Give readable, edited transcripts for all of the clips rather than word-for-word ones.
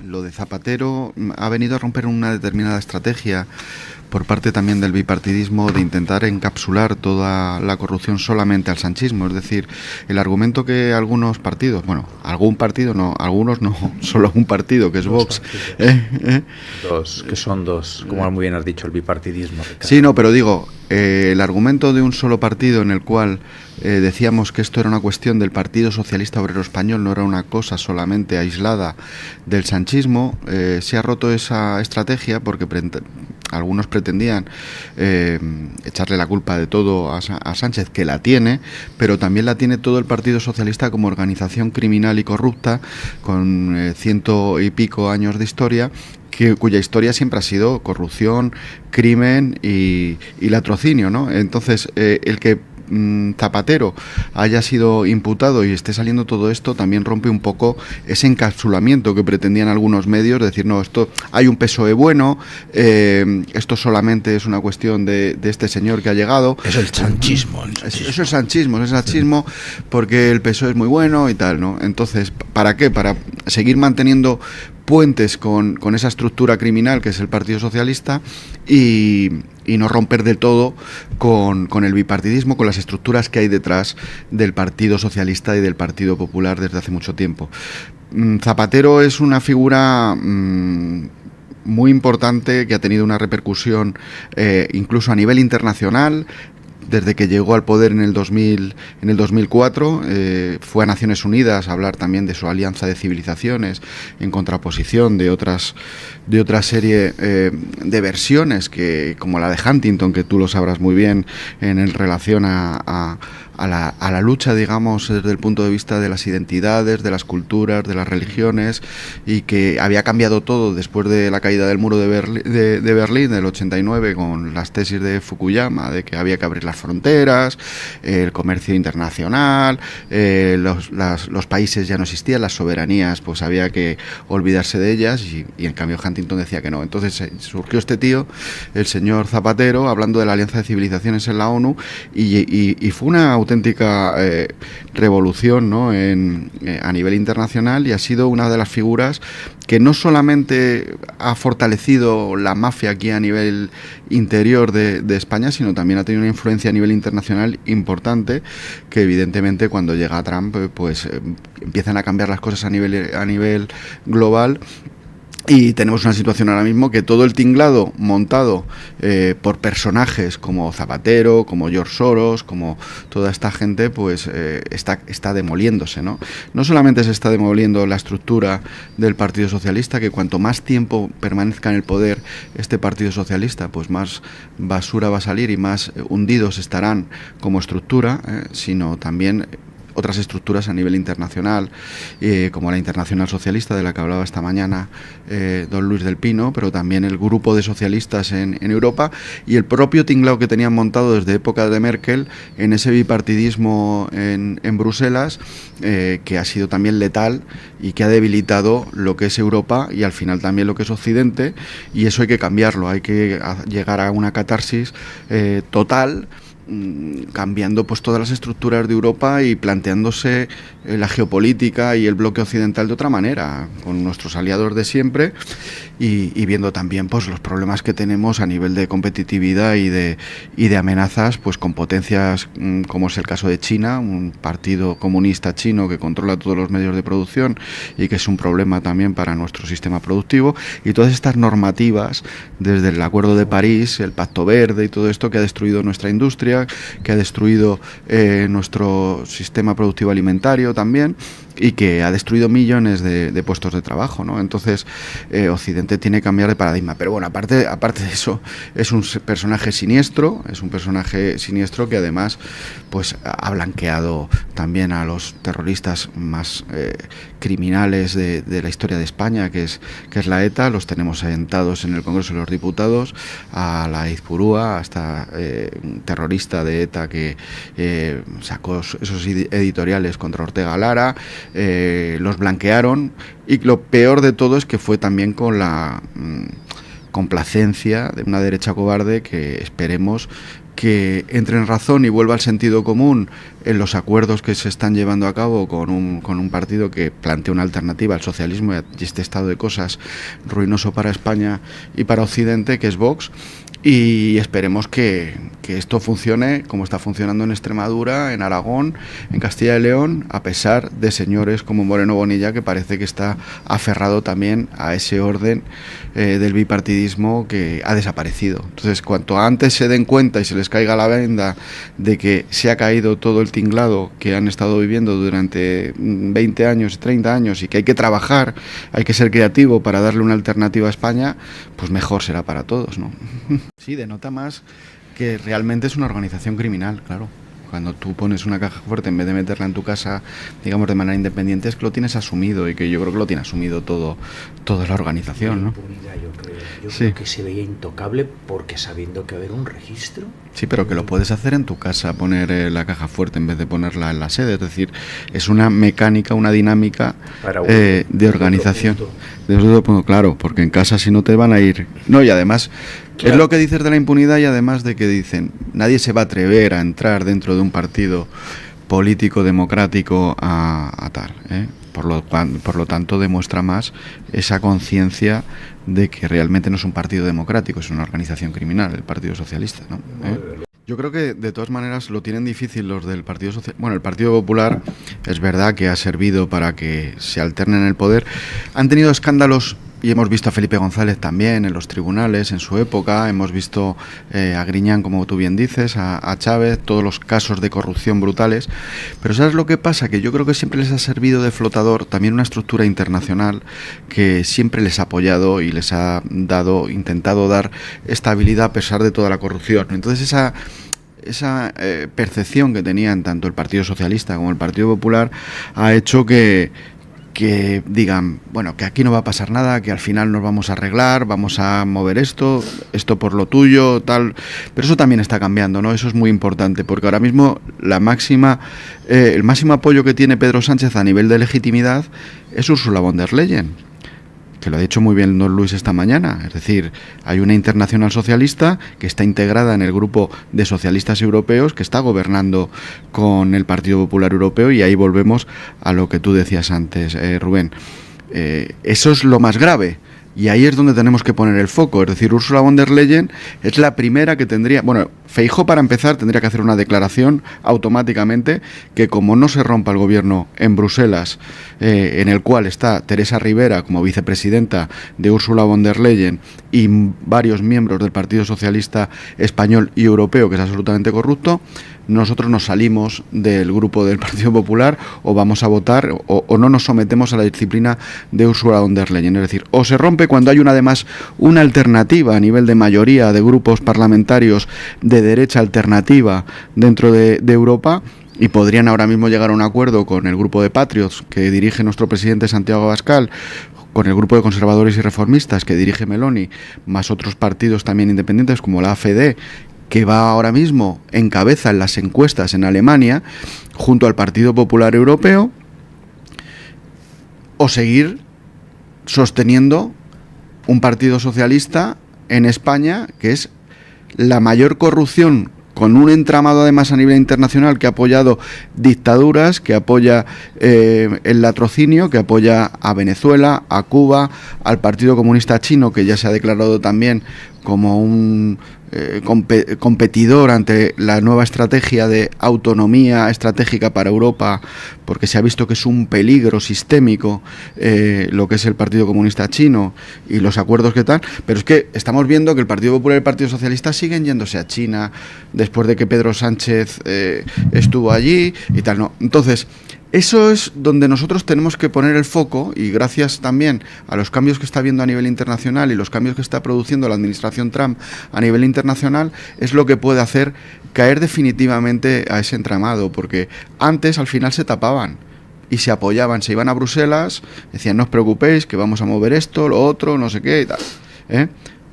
lo de Zapatero ha venido a romper una determinada estrategia por parte también del bipartidismo de intentar encapsular toda la corrupción solamente al sanchismo. Es decir, el argumento que algunos partidos, bueno, algún partido no, algunos no, solo un partido, que es Vox. Dos, que son dos, como muy bien has dicho, el bipartidismo. Ricardo. Sí, no, pero digo, el argumento de un solo partido en el cual decíamos que esto era una cuestión del Partido Socialista Obrero Español, no era una cosa solamente aislada del sanchismo, se ha roto esa estrategia porque algunos pretendían echarle la culpa de todo a Sánchez, que la tiene, pero también la tiene todo el Partido Socialista como organización criminal y corrupta, con 100 y pico años de historia, cuya historia siempre ha sido corrupción, crimen y latrocinio, ¿no? Entonces, el que Zapatero haya sido imputado y esté saliendo todo esto también rompe un poco ese encapsulamiento que pretendían algunos medios, de decir, no, esto hay un PSOE bueno, esto solamente es una cuestión de este señor que ha llegado. Es el sanchismo. Eso es sanchismo, porque el PSOE es muy bueno y tal, ¿no? Entonces, ¿para qué? Para seguir manteniendo puentes con esa estructura criminal que es el Partido Socialista y no romper del todo con el bipartidismo, con las estructuras que hay detrás del Partido Socialista y del Partido Popular desde hace mucho tiempo. Zapatero es una figura muy importante que ha tenido una repercusión incluso a nivel internacional. Desde que llegó al poder en el 2004, fue a Naciones Unidas a hablar también de su alianza de civilizaciones en contraposición de otra serie de versiones, que como la de Huntington, que tú lo sabrás muy bien, en relación a la lucha, digamos, desde el punto de vista de las identidades, de las culturas, de las religiones, y que había cambiado todo después de la caída del muro de Berlín del 89, con las tesis de Fukuyama, de que había que abrir las fronteras, el comercio internacional, los países ya no existían, las soberanías pues había que olvidarse de ellas, y en cambio Huntington decía que no. Entonces surgió este tío, el señor Zapatero, hablando de la alianza de civilizaciones en la ONU, y fue una auténtica revolución, ¿no? A nivel internacional, y ha sido una de las figuras que no solamente ha fortalecido la mafia aquí a nivel interior de España, sino también ha tenido una influencia a nivel internacional importante, que evidentemente cuando llega Trump pues empiezan a cambiar las cosas a nivel global. Y tenemos una situación ahora mismo que todo el tinglado montado por personajes como Zapatero, como George Soros, como toda esta gente, pues está demoliéndose, ¿no? No solamente se está demoliendo la estructura del Partido Socialista, que cuanto más tiempo permanezca en el poder este Partido Socialista, pues más basura va a salir y más hundidos estarán como estructura, sino también otras estructuras a nivel internacional, como la Internacional Socialista, de la que hablaba esta mañana don Luis del Pino, pero también el grupo de socialistas en Europa, y el propio tinglado que tenían montado desde época de Merkel en ese bipartidismo en Bruselas, que ha sido también letal y que ha debilitado lo que es Europa y al final también lo que es Occidente, y eso hay que cambiarlo, hay que llegar a una catarsis total, cambiando pues todas las estructuras de Europa y planteándose la geopolítica y el bloque occidental de otra manera, con nuestros aliados de siempre, y viendo también pues los problemas que tenemos a nivel de competitividad y de amenazas, pues con potencias como es el caso de China, un partido comunista chino que controla todos los medios de producción y que es un problema también para nuestro sistema productivo, y todas estas normativas desde el Acuerdo de París, el Pacto Verde y todo esto, que ha destruido nuestra industria, que ha destruido nuestro sistema productivo alimentario también, y que ha destruido millones de puestos de trabajo, ¿no? Entonces Occidente tiene que cambiar de paradigma. Pero bueno, aparte de eso, es un personaje siniestro, que además pues ha blanqueado también a los terroristas más criminales de la historia de España, que es la ETA. Los tenemos sentados en el Congreso de los Diputados, a la Izpurúa, hasta un terrorista de ETA que sacó esos editoriales contra Ortega Lara. Los blanquearon, y lo peor de todo es que fue también con la complacencia de una derecha cobarde que esperemos que entre en razón y vuelva al sentido común en los acuerdos que se están llevando a cabo con un partido que plantea una alternativa al socialismo y este estado de cosas ruinoso para España y para Occidente, que es Vox. Y esperemos que esto funcione como está funcionando en Extremadura, en Aragón, en Castilla y León, a pesar de señores como Moreno Bonilla, que parece que está aferrado también a ese orden del bipartidismo que ha desaparecido. Entonces, cuanto antes se den cuenta y se les caiga la venda de que se ha caído todo el tinglado que han estado viviendo durante 20 años, 30 años, y que hay que trabajar, hay que ser creativo para darle una alternativa a España, pues mejor será para todos, ¿no? Sí, denota más que realmente es una organización criminal, claro. Cuando tú pones una caja fuerte, en vez de meterla en tu casa, digamos, de manera independiente, es que lo tienes asumido, y que yo creo que lo tiene asumido toda la organización, ¿no? Yo creo que se veía intocable porque sabiendo que va a haber un registro. Sí, pero que lo puedes hacer en tu casa, poner la caja fuerte en vez de ponerla en la sede. Es decir, es una mecánica, una dinámica de organización. Claro, porque en casa si no te van a ir. No, y además, claro, es lo que dices de la impunidad, y además de que dicen, nadie se va a atrever a entrar dentro de un partido político democrático a tal, ¿eh? Por lo tanto, demuestra más esa conciencia de que realmente no es un partido democrático, es una organización criminal, el Partido Socialista, ¿no? Yo creo que de todas maneras lo tienen difícil los del Partido Socialista. Bueno, el Partido Popular es verdad que ha servido para que se alternen en el poder. Han tenido escándalos, y hemos visto a Felipe González también en los tribunales en su época, hemos visto a Griñán, como tú bien dices, a Chávez, todos los casos de corrupción brutales. Pero ¿sabes lo que pasa? Que yo creo que siempre les ha servido de flotador también una estructura internacional que siempre les ha apoyado y les ha intentado dar estabilidad a pesar de toda la corrupción. Entonces esa percepción que tenían tanto el Partido Socialista como el Partido Popular ha hecho que digan, bueno, que aquí no va a pasar nada, que al final nos vamos a arreglar, vamos a mover esto por lo tuyo, tal. Pero eso también está cambiando, ¿no? Eso es muy importante, porque ahora mismo el máximo apoyo que tiene Pedro Sánchez a nivel de legitimidad es Ursula von der Leyen, que lo ha dicho muy bien don Luis esta mañana. Es decir, hay una internacional socialista que está integrada en el grupo de socialistas europeos que está gobernando con el Partido Popular Europeo, y ahí volvemos a lo que tú decías antes, Rubén. Eso es lo más grave. Y ahí es donde tenemos que poner el foco. Es decir, Ursula von der Leyen es la primera que tendría... Bueno, Feijóo, para empezar, tendría que hacer una declaración automáticamente que, como no se rompa el gobierno en Bruselas, en el cual está Teresa Rivera como vicepresidenta de Ursula von der Leyen y varios miembros del Partido Socialista Español y Europeo, que es absolutamente corrupto, nosotros nos salimos del grupo del Partido Popular, o vamos a votar, o no nos sometemos a la disciplina de Ursula von der Leyen. Es decir, o se rompe cuando hay además una alternativa a nivel de mayoría de grupos parlamentarios de derecha alternativa dentro de Europa, y podrían ahora mismo llegar a un acuerdo con el grupo de Patriots que dirige nuestro presidente Santiago Abascal, con el grupo de conservadores y reformistas que dirige Meloni, más otros partidos también independientes como la AfD, que va ahora mismo en cabeza en las encuestas en Alemania, junto al Partido Popular Europeo, o seguir sosteniendo un partido socialista en España, que es la mayor corrupción, con un entramado además a nivel internacional que ha apoyado dictaduras, que apoya el latrocinio, que apoya a Venezuela, a Cuba, al Partido Comunista Chino, que ya se ha declarado también como un competidor ante la nueva estrategia de autonomía estratégica para Europa, porque se ha visto que es un peligro sistémico lo que es el Partido Comunista Chino y los acuerdos que tal. Pero es que estamos viendo que el Partido Popular y el Partido Socialista siguen yéndose a China después de que Pedro Sánchez estuvo allí y tal, ¿no? Entonces, eso es donde nosotros tenemos que poner el foco, y gracias también a los cambios que está habiendo a nivel internacional y los cambios que está produciendo la administración Trump a nivel internacional, es lo que puede hacer caer definitivamente a ese entramado, porque antes al final se tapaban y se apoyaban, se iban a Bruselas, decían no os preocupéis que vamos a mover esto, lo otro, no sé qué y tal,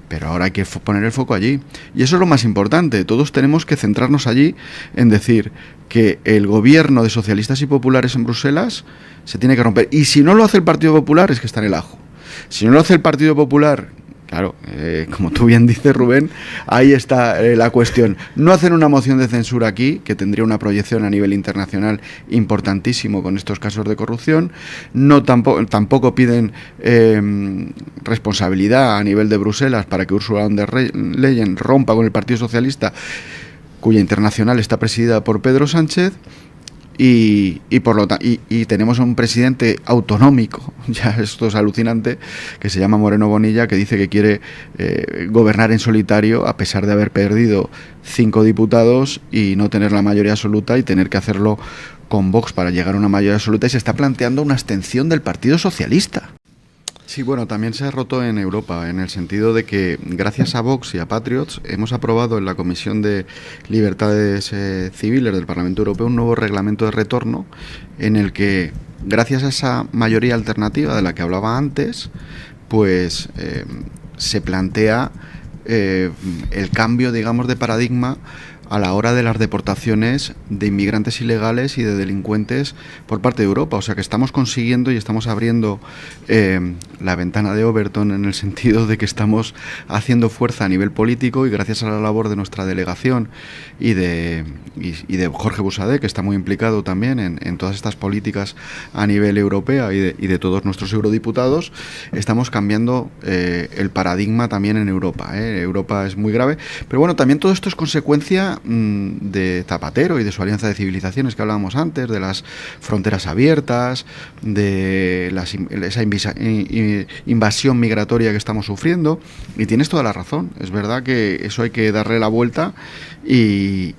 Pero ahora hay que poner el foco allí. Y eso es lo más importante. Todos tenemos que centrarnos allí en decir que el gobierno de socialistas y populares en Bruselas se tiene que romper. Y si no lo hace el Partido Popular, es que está en el ajo. Si no lo hace el Partido Popular, claro, como tú bien dices, Rubén, ahí está la cuestión. No hacen una moción de censura aquí, que tendría una proyección a nivel internacional importantísimo con estos casos de corrupción. No tampoco piden responsabilidad a nivel de Bruselas para que Ursula von der Leyen rompa con el Partido Socialista, cuya internacional está presidida por Pedro Sánchez. Y tenemos a un presidente autonómico, ya esto es alucinante, que se llama Moreno Bonilla, que dice que quiere gobernar en solitario a pesar de haber perdido 5 diputados y no tener la mayoría absoluta y tener que hacerlo con Vox para llegar a una mayoría absoluta, y se está planteando una abstención del Partido Socialista. Sí, bueno, también se ha roto en Europa, en el sentido de que gracias a Vox y a Patriots hemos aprobado en la Comisión de Libertades Civiles del Parlamento Europeo un nuevo reglamento de retorno en el que, gracias a esa mayoría alternativa de la que hablaba antes, pues se plantea el cambio, digamos, de paradigma a la hora de las deportaciones de inmigrantes ilegales y de delincuentes por parte de Europa. O sea que estamos consiguiendo y estamos abriendo la ventana de Overton, en el sentido de que estamos haciendo fuerza a nivel político, y gracias a la labor de nuestra delegación y de Jorge Busadé, que está muy implicado también en todas estas políticas a nivel europeo, y de todos nuestros eurodiputados, estamos cambiando el paradigma también en Europa. Europa es muy grave, pero bueno, también todo esto es consecuencia de Zapatero y de su alianza de civilizaciones que hablábamos antes, de las fronteras abiertas, de esa invasión migratoria que estamos sufriendo, y tienes toda la razón. Es verdad que eso hay que darle la vuelta y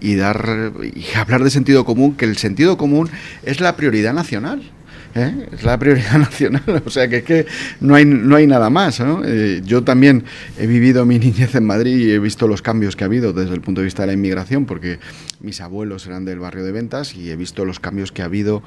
hablar de sentido común, que el sentido común es la prioridad nacional. Es la prioridad nacional, o sea que es que no hay nada más, ¿no? Yo también he vivido mi niñez en Madrid y he visto los cambios que ha habido desde el punto de vista de la inmigración, porque mis abuelos eran del barrio de Ventas, y he visto los cambios que ha habido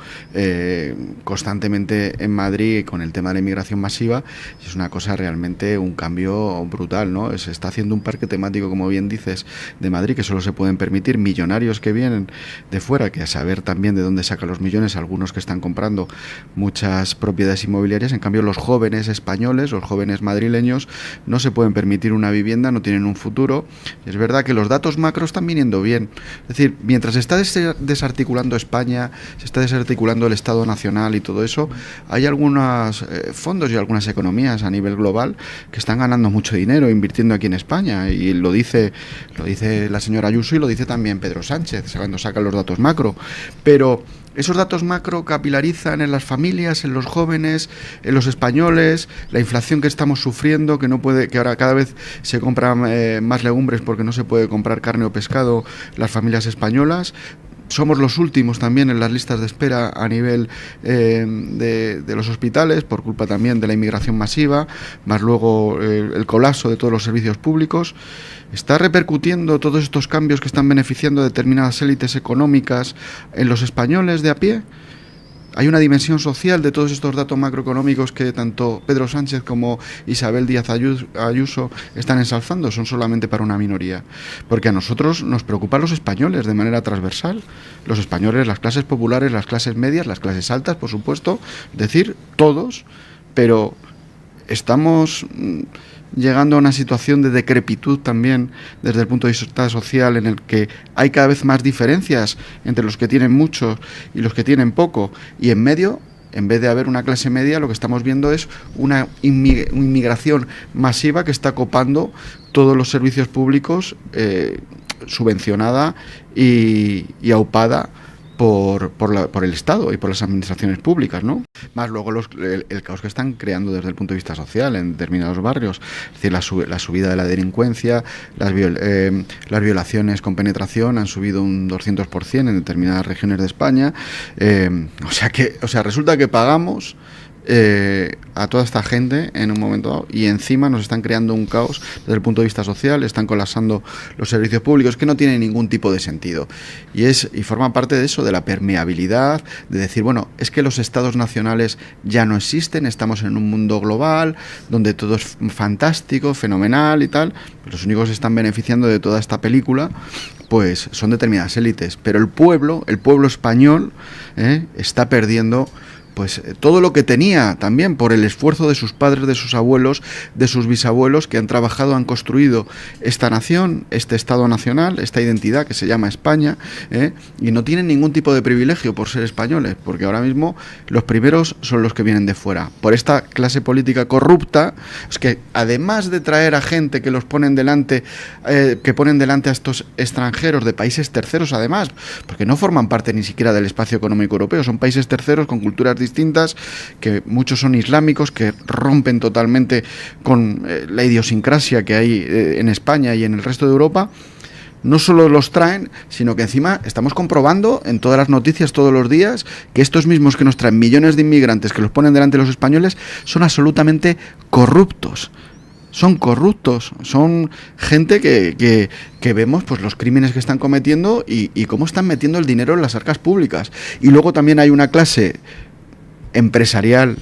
constantemente en Madrid con el tema de la inmigración masiva, y es una cosa realmente, un cambio brutal, ¿no? Se está haciendo un parque temático, como bien dices, de Madrid, que solo se pueden permitir millonarios que vienen de fuera, que a saber también de dónde sacan los millones, algunos que están comprando muchas propiedades inmobiliarias. En cambio, los jóvenes españoles, los jóvenes madrileños, no se pueden permitir una vivienda, no tienen un futuro. Es verdad que los datos macro están viniendo bien. Es decir, mientras se está desarticulando España, se está desarticulando el Estado Nacional y todo eso, hay algunos fondos y algunas economías a nivel global que están ganando mucho dinero invirtiendo aquí en España, y lo dice la señora Ayuso, y lo dice también Pedro Sánchez cuando sacan los datos macro. Pero esos datos macro capilarizan en las familias, en los jóvenes, en los españoles, la inflación que estamos sufriendo, que ahora cada vez se compran más legumbres porque no se puede comprar carne o pescado las familias españolas. Somos los últimos también en las listas de espera a nivel de los hospitales, por culpa también de la inmigración masiva, más luego el colapso de todos los servicios públicos. ¿Está repercutiendo todos estos cambios que están beneficiando a determinadas élites económicas en los españoles de a pie? Hay una dimensión social de todos estos datos macroeconómicos que tanto Pedro Sánchez como Isabel Díaz Ayuso están ensalzando. Son solamente para una minoría. Porque a nosotros nos preocupan los españoles de manera transversal. Los españoles, las clases populares, las clases medias, las clases altas, por supuesto. Es decir, todos. Pero estamos llegando a una situación de decrepitud también desde el punto de vista social, en el que hay cada vez más diferencias entre los que tienen mucho y los que tienen poco, y en medio, en vez de haber una clase media, lo que estamos viendo es una inmigración masiva que está copando todos los servicios públicos, subvencionada y aupada por el Estado y por las administraciones públicas, ¿no? Más luego el caos que están creando desde el punto de vista social en determinados barrios. Es decir, la subida de la delincuencia, las violaciones con penetración han subido un 200% en determinadas regiones de España. O sea, resulta que pagamos a toda esta gente en un momento dado, y encima nos están creando un caos desde el punto de vista social, están colapsando los servicios públicos, que no tiene ningún tipo de sentido, y forma parte de eso, de la permeabilidad, de decir, bueno, es que los estados nacionales ya no existen, estamos en un mundo global donde todo es fantástico, fenomenal y tal. Los únicos que están beneficiando de toda esta película pues son determinadas élites, pero el pueblo español está perdiendo pues todo lo que tenía también por el esfuerzo de sus padres, de sus abuelos, de sus bisabuelos, que han trabajado, han construido esta nación, este Estado nacional, esta identidad que se llama España, y no tienen ningún tipo de privilegio por ser españoles, porque ahora mismo los primeros son los que vienen de fuera. Por esta clase política corrupta, es que además de traer a gente que los ponen delante, que ponen delante a estos extranjeros de países terceros, además, porque no forman parte ni siquiera del espacio económico europeo, son países terceros con culturas distintas, que muchos son islámicos, que rompen totalmente con la idiosincrasia que hay en España y en el resto de Europa. No solo los traen, sino que encima estamos comprobando en todas las noticias todos los días que estos mismos que nos traen millones de inmigrantes, que los ponen delante de los españoles, son absolutamente corruptos. Son corruptos, son gente que vemos pues los crímenes que están cometiendo y cómo están metiendo el dinero en las arcas públicas. Y luego también hay una clase empresarial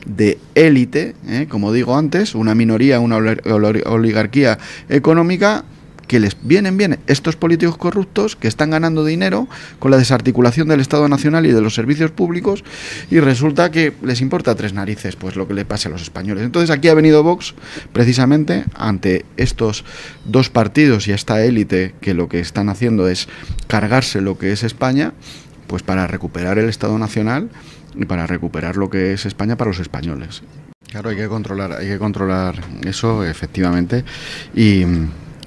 de élite, como digo antes, una minoría, una oligarquía económica, que les vienen bien estos políticos corruptos que están ganando dinero con la desarticulación del Estado Nacional y de los servicios públicos, y resulta que les importa tres narices pues lo que le pase a los españoles. Entonces aquí ha venido Vox precisamente ante estos dos partidos y esta élite que lo que están haciendo es cargarse lo que es España, pues para recuperar el Estado Nacional y para recuperar lo que es España para los españoles. Claro, hay que controlar eso, efectivamente.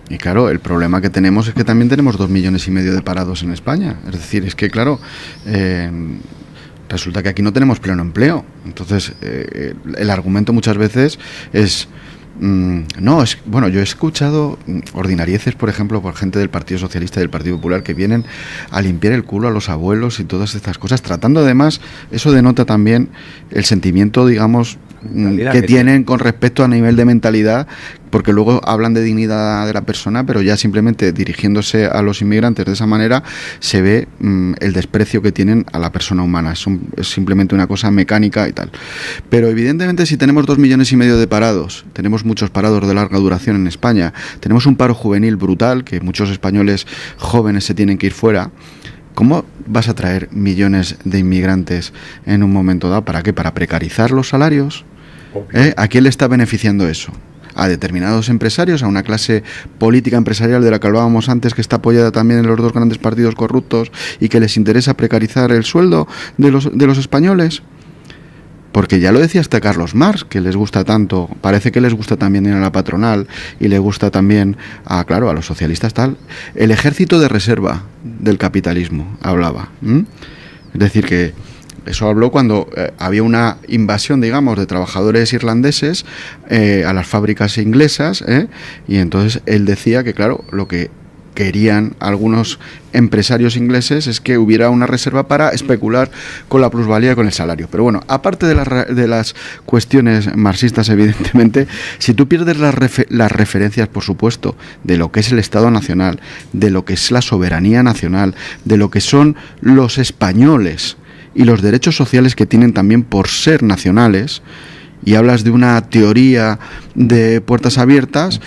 Y claro, el problema que tenemos es que también tenemos 2,5 millones de parados en España. Es decir, es que claro, resulta que aquí no tenemos pleno empleo. Entonces, el argumento muchas veces es... bueno, yo he escuchado ordinarieces, por ejemplo, por gente del Partido Socialista y del Partido Popular que vienen a limpiar el culo a los abuelos y todas estas cosas, tratando además, eso denota también el sentimiento, digamos, que tienen con respecto a nivel de mentalidad, porque luego hablan de dignidad de la persona, pero ya simplemente dirigiéndose a los inmigrantes de esa manera se ve el desprecio que tienen a la persona humana. Es simplemente una cosa mecánica y tal. Pero evidentemente si tenemos 2,5 millones de parados, tenemos muchos parados de larga duración en España, tenemos un paro juvenil brutal, que muchos españoles jóvenes se tienen que ir fuera. ¿Cómo vas a traer millones de inmigrantes en un momento dado? ¿Para qué? ¿Para precarizar los salarios? ¿A quién le está beneficiando eso? A determinados empresarios, a una clase política empresarial de la que hablábamos antes, que está apoyada también en los dos grandes partidos corruptos y que les interesa precarizar el sueldo de los españoles. Porque ya lo decía hasta Carlos Marx, que les gusta tanto, parece que les gusta también a la patronal y le gusta también a los socialistas tal, el ejército de reserva del capitalismo, hablaba. Es decir, que eso habló cuando había una invasión, digamos, de trabajadores irlandeses a las fábricas inglesas, y entonces él decía que, claro, lo que querían algunos empresarios ingleses es que hubiera una reserva para especular con la plusvalía, con el salario. Pero bueno, aparte de las cuestiones marxistas, evidentemente, si tú pierdes las referencias, por supuesto, de lo que es el Estado Nacional, de lo que es la soberanía nacional, de lo que son los españoles y los derechos sociales que tienen también por ser nacionales, y hablas de una teoría de puertas abiertas,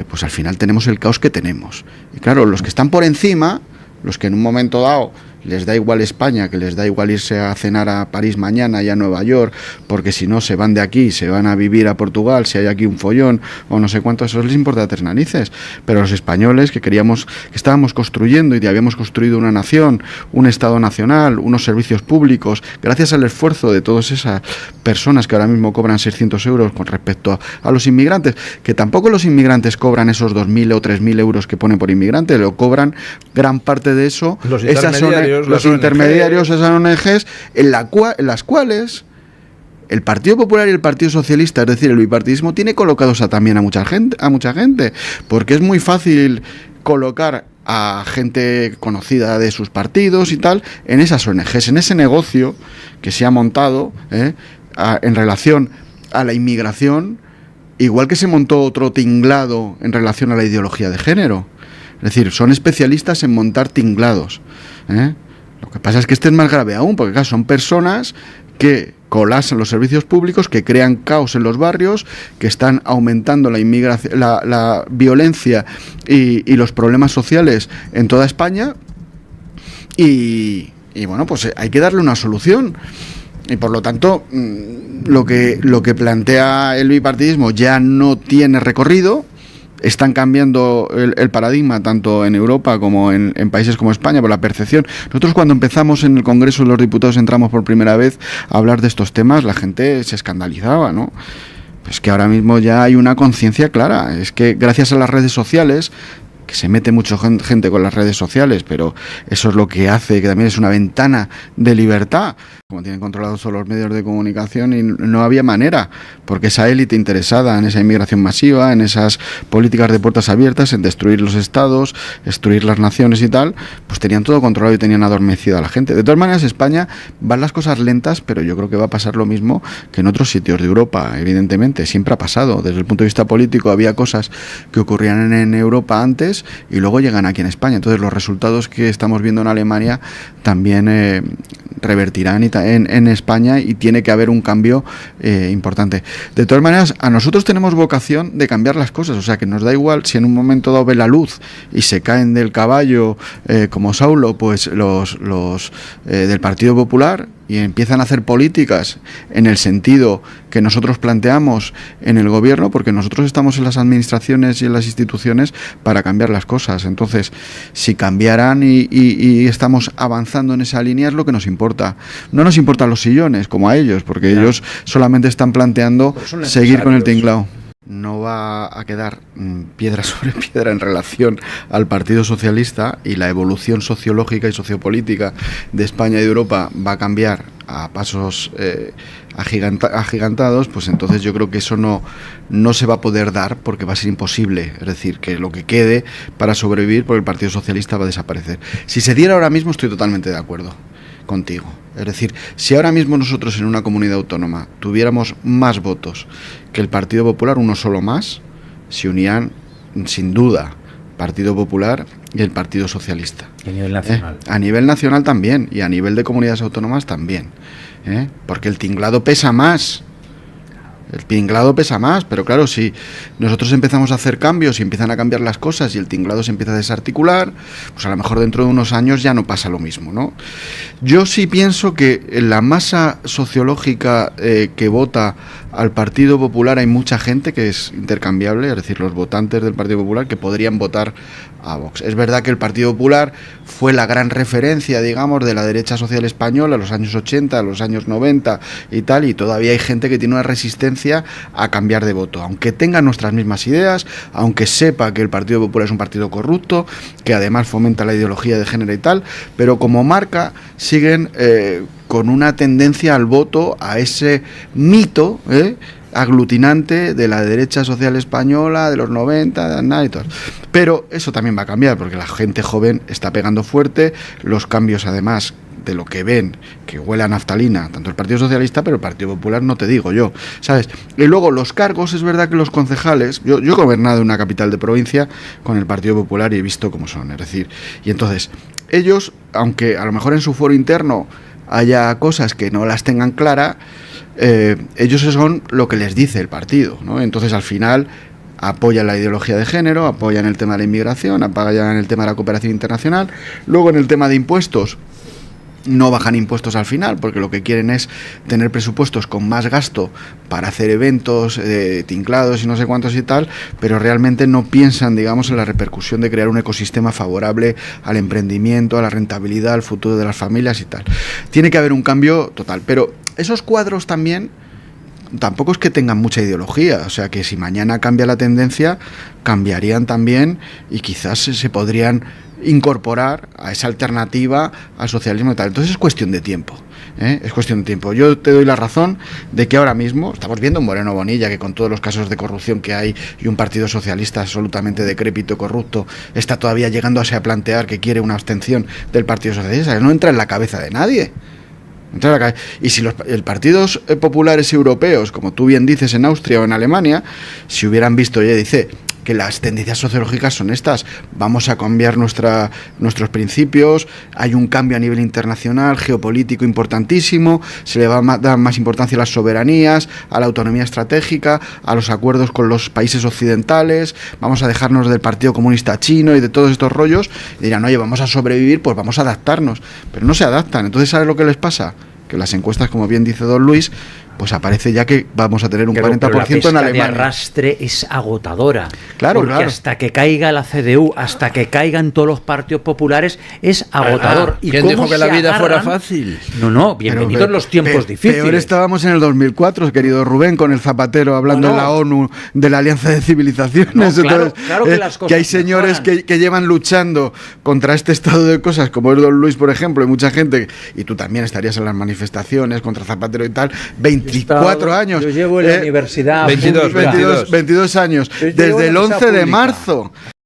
pues al final tenemos el caos que tenemos. Y claro, los que están por encima, los que en un momento dado les da igual España, que les da igual irse a cenar a París mañana y a Nueva York, porque si no se van de aquí, se van a vivir a Portugal, si hay aquí un follón o no sé cuánto, eso les importa tres narices. Pero los españoles que estábamos construyendo y habíamos construido una nación, un Estado nacional, unos servicios públicos, gracias al esfuerzo de todas esas personas que ahora mismo cobran 600 euros con respecto a los inmigrantes, que tampoco los inmigrantes cobran esos 2.000 o 3.000 euros que ponen por inmigrante, lo cobran gran parte de eso los intermediarios, esas ONGs, en las cuales el Partido Popular y el Partido Socialista, es decir, el bipartidismo, tiene colocados también a mucha gente, porque es muy fácil colocar a gente conocida de sus partidos y tal en esas ONGs, en ese negocio que se ha montado en relación a la inmigración, igual que se montó otro tinglado en relación a la ideología de género. Es decir, son especialistas en montar tinglados. Lo que pasa es que este es más grave aún, porque claro, son personas que colapsan los servicios públicos, que crean caos en los barrios, que están aumentando la inmigración, la violencia y los problemas sociales en toda España. Y bueno, pues hay que darle una solución. Y por lo tanto, lo que plantea el bipartidismo ya no tiene recorrido. Están cambiando el paradigma tanto en Europa como en países como España por la percepción. Nosotros cuando empezamos en el Congreso de los Diputados, entramos por primera vez a hablar de estos temas, la gente se escandalizaba, ¿no? Pues que ahora mismo ya hay una conciencia clara. Es que gracias a las redes sociales, que se mete mucha gente con las redes sociales, pero eso es lo que hace que también es una ventana de libertad, como tienen controlados todos los medios de comunicación, y no había manera, porque esa élite interesada en esa inmigración masiva, en esas políticas de puertas abiertas, en destruir los estados, destruir las naciones y tal, pues tenían todo controlado y tenían adormecida a la gente. De todas maneras, España van las cosas lentas, pero yo creo que va a pasar lo mismo que en otros sitios de Europa, evidentemente, siempre ha pasado. Desde el punto de vista político había cosas que ocurrían en Europa antes y luego llegan aquí en España. Entonces los resultados que estamos viendo en Alemania también revertirán en España, y tiene que haber un cambio importante. De todas maneras, a nosotros tenemos vocación de cambiar las cosas, o sea que nos da igual si en un momento dado ve la luz y se caen del caballo como Saulo, pues los del Partido Popular, y empiezan a hacer políticas en el sentido que nosotros planteamos en el gobierno, porque nosotros estamos en las administraciones y en las instituciones para cambiar las cosas. Entonces, si cambiaran y estamos avanzando en esa línea, es lo que nos importa. No nos importan los sillones como a ellos, porque ellos solamente están planteando seguir con el tinglao. No va a quedar piedra sobre piedra en relación al Partido Socialista, y la evolución sociológica y sociopolítica de España y de Europa va a cambiar a pasos agigantados. Pues entonces yo creo que eso no se va a poder dar, porque va a ser imposible. Es decir, que lo que quede para sobrevivir, porque el Partido Socialista va a desaparecer. Si se diera ahora mismo, estoy totalmente de acuerdo contigo. Es decir, si ahora mismo nosotros en una comunidad autónoma tuviéramos más votos que el Partido Popular, uno solo más, se unían sin duda Partido Popular y el Partido Socialista. ¿Y a nivel nacional? A nivel nacional también, y a nivel de comunidades autónomas también. Porque el tinglado pesa más. El tinglado pesa más, pero claro, si nosotros empezamos a hacer cambios y empiezan a cambiar las cosas y el tinglado se empieza a desarticular, pues a lo mejor dentro de unos años ya no pasa lo mismo, ¿no? Yo sí pienso que en la masa sociológica que vota al Partido Popular hay mucha gente que es intercambiable, es decir, los votantes del Partido Popular que podrían votar a Vox. Es verdad que el Partido Popular fue la gran referencia, digamos, de la derecha social española en los años 80, en los años 90 y tal, y todavía hay gente que tiene una resistencia a cambiar de voto, aunque tenga nuestras mismas ideas, aunque sepa que el Partido Popular es un partido corrupto, que además fomenta la ideología de género y tal, pero como marca siguen con una tendencia al voto, a ese mito aglutinante de la derecha social española de los 90, de Aznar y todo. Pero eso también va a cambiar, porque la gente joven está pegando fuerte, los cambios además de lo que ven, que huele a naftalina, tanto el Partido Socialista, pero el Partido Popular no te digo yo, ¿sabes? Y luego los cargos, es verdad que los concejales, yo he gobernado en una capital de provincia con el Partido Popular y he visto cómo son, es decir, y entonces, ellos, aunque a lo mejor en su foro interno haya cosas que no las tengan claras, ellos son lo que les dice el partido, ¿no? Entonces al final apoyan la ideología de género, apoyan el tema de la inmigración, apoyan el tema de la cooperación internacional. Luego en el tema de impuestos no bajan impuestos al final, porque lo que quieren es tener presupuestos con más gasto para hacer eventos tinklados y no sé cuántos y tal, pero realmente no piensan, digamos, en la repercusión de crear un ecosistema favorable al emprendimiento, a la rentabilidad, al futuro de las familias y tal. Tiene que haber un cambio total, pero esos cuadros también tampoco es que tengan mucha ideología, o sea que si mañana cambia la tendencia, cambiarían también y quizás se podrían incorporar a esa alternativa al socialismo y tal. Entonces es cuestión de tiempo, es cuestión de tiempo. Yo te doy la razón de que ahora mismo estamos viendo un Moreno Bonilla que, con todos los casos de corrupción que hay y un Partido Socialista absolutamente decrépito, corrupto, está todavía llegándose a plantear que quiere una abstención del Partido Socialista. No entra en la cabeza de nadie. Y si los partidos populares europeos, como tú bien dices, en Austria o en Alemania, si hubieran visto, ya dice, que las tendencias sociológicas son estas, vamos a cambiar nuestros principios, hay un cambio a nivel internacional, geopolítico importantísimo, se le va a dar más importancia a las soberanías, a la autonomía estratégica, a los acuerdos con los países occidentales, vamos a dejarnos del Partido Comunista Chino y de todos estos rollos, y dirán, oye, vamos a sobrevivir, pues vamos a adaptarnos, pero no se adaptan. Entonces, ¿sabes lo que les pasa? que las encuestas, como bien dice don Luis, pues aparece ya que vamos a tener un 40% en Alemania. La arrastre es agotadora. Claro, porque claro. hasta que caiga la CDU, hasta que caigan todos los partidos populares, es agotador. ¿Y ¿quién dijo que la vida fuera fácil? No, bienvenidos los tiempos difíciles. Peor estábamos en el 2004, querido Rubén, con el Zapatero hablando en la ONU de la Alianza de Civilizaciones. Claro que las cosas que hay señores que llevan luchando contra este estado de cosas, como es don Luis, por ejemplo, y mucha gente, y tú también estarías en las manifestaciones contra Zapatero y tal, 24 años. Yo llevo en la universidad 22 años. Desde el 11 de marzo.